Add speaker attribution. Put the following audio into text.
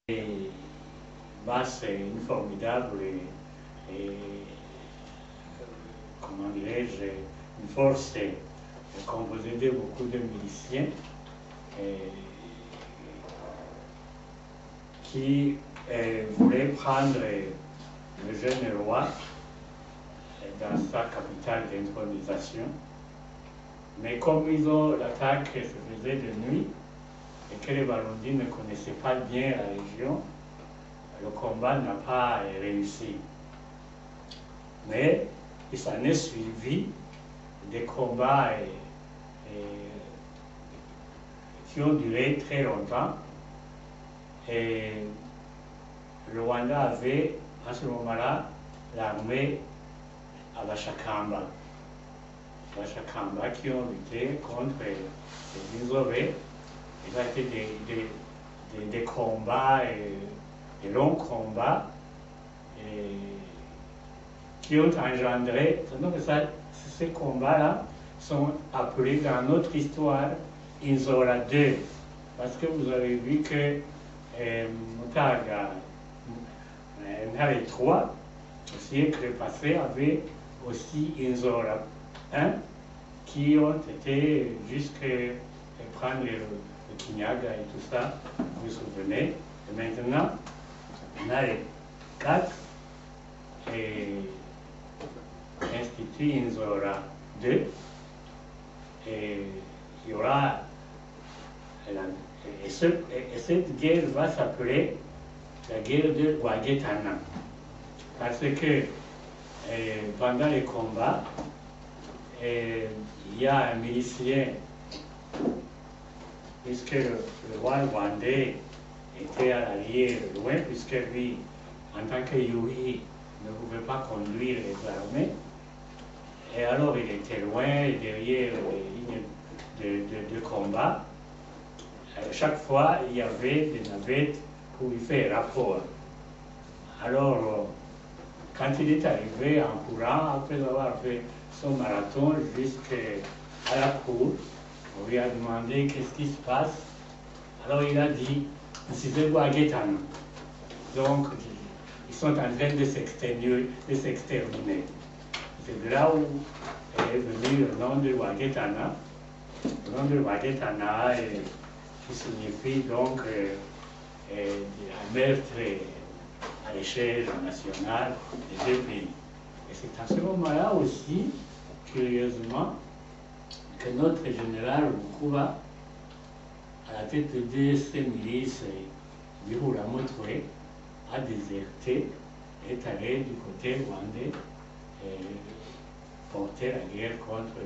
Speaker 1: Et bah, c'est une formidable, comment dirais-je, une force composée de beaucoup de miliciens qui voulaient prendre le jeune roi dans sa capitale d'intronisation. Mais comme l'attaque se faisait de nuit et que les Burundi ne connaissaient pas bien la région, le combat n'a pas réussi. Mais il s'en est suivi des combats qui ont duré très longtemps. Et le Rwanda avait, à ce moment-là, l'armée à Bashakamba qui ont lutté contre les isolés. Il a été des combats, des longs combats qui ont engendré. Donc ces combats-là sont appelés dans notre histoire Ntare II, parce que vous avez vu que Ntare IV, au siècle passé, avait aussi Ntare I, qui ont été jusqu'à prendre le Kinyaga et tout ça, vous vous souvenez. Et maintenant, Ntare IV institue Ntare II, et il y aura et cette guerre va s'appeler la guerre de Rwanda, parce que pendant les combats, il y a un milicien, puisque le roi rwandais était à l'arrière loin, puisque lui, en tant que Yuri, ne pouvait pas conduire les armées. Et alors il était loin, derrière les lignes de combat. Chaque fois, il y avait des navettes pour lui faire rapport. Alors, quand il est arrivé en courant, après avoir fait son marathon jusqu'à la cour, on lui a demandé qu'est-ce qui se passe. Alors il a dit, c'est Guaguetano. Donc, ils sont en train de s'exterminer. C'est de là où est venu le nom de Wagetana. Le nom de Wagetana qui signifie donc un meurtre à l'échelle nationale des deux pays. Et c'est à ce moment-là aussi, curieusement, que notre général Mukuba, à la tête de ces milices du Huramotwe, a déserté, est allé du côté rwandais et porter la guerre contre